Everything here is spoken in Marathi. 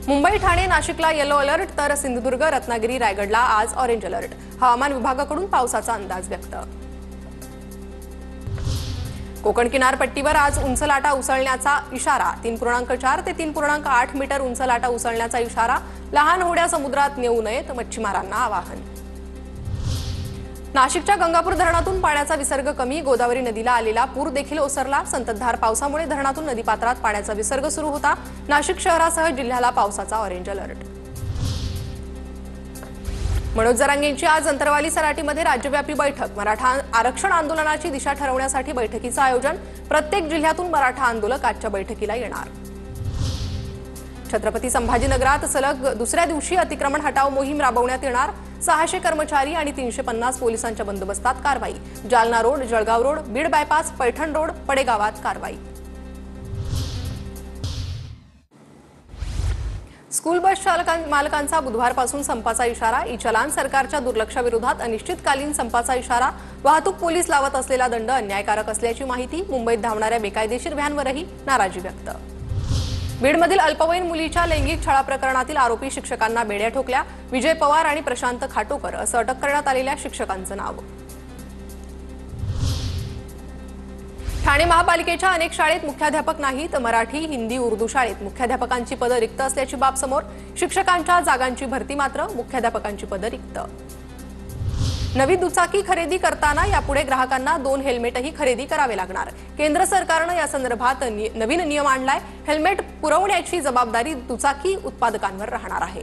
मुंबई, ठाणे, नाशिकला येलो अलर्ट तर सिंधुदुर्ग, रत्नागिरी, रायगडला आज ऑरेंज अलर्ट। हवामान विभागाकडून पावसाचा अंदाज व्यक्त। कोकण किनारपट्टीवर आज उंच लाटा उसळण्याचा इशारा। 3.4 ते 3.8 मीटर उंच लाटा उसळण्याचा इशारा। लहान होड्या समुद्रात नेऊ नयेत, मच्छीमारांना आवाहन। नाशिकच्या गंगापूर धरणातून पाण्याचा विसर्ग कमी। गोदावरी नदीला आलेला पूर देखील ओसरला। संततधार पावसामुळे धरणातून नदीपात्रात पाण्याचा विसर्ग सुरू होता। नाशिक शहरासह जिल्ह्याला पावसाचा ऑरेंज अलर्ट। मनोज जरांगेंची आज अंतरवाली सराटीमध्ये राज्यव्यापी बैठक। मराठा आरक्षण आंदोलनाची दिशा ठरवण्यासाठी बैठकीचं आयोजन। प्रत्येक जिल्ह्यातून मराठा आंदोलक आजच्या बैठकीला येणार। छत्रपती संभाजीनगरात सलग दुसऱ्या दिवशी अतिक्रमण हटाव मोहीम राबवण्यात येणार। 600 कर्मचारी आणि 350 पोलिसांच्या बंदोबस्तात कारवाई। Jalna road, Jalgaon road, Beed bypass, Paithan road, पडेगावात कारवाई। स्कूल बस मालकांचा बुधवारपासून संपाचा इशारा। ई चलान सरकारच्या दुर्लक्षाविरोधात अनिश्चितकालीन संपाचा इशारा। वाहतूक पोलीस लावत असलेला दंड अन्यायकारक असल्याची माहिती। मुंबईत धावणाऱ्या बेकायदेशीर व्हॅनवरही नाराजी व्यक्त। बीडमधील अल्पवयीन मुलीच्या लैंगिक छळा प्रकरणातील आरोपी शिक्षकांना बेड्या ठोकल्या। विजय पवार आणि प्रशांत खाटोकर असं अटक करण्यात आलेल्या शिक्षकांचं नाव। ठाणे महापालिकेच्या अनेक शाळेत मुख्याध्यापक नाहीत। मराठी, हिंदी, उर्दू शाळेत मुख्याध्यापकांची पदं रिक्त असल्याची बाब समोर। शिक्षकांच्या जागांची भरती मात्र, मुख्याध्यापकांची पदं रिक्त। नवी दुचाकी खरेदी करताना यापुढे ग्राहकांना 2 हेल्मेटही खरेदी करावे लागणार। केंद्र सरकारनं या संदर्भात नवीन नियम आणलाय। हेल्मेट पुरवण्याची जबाबदारी दुचाकी उत्पादकांवर राहणार आहे।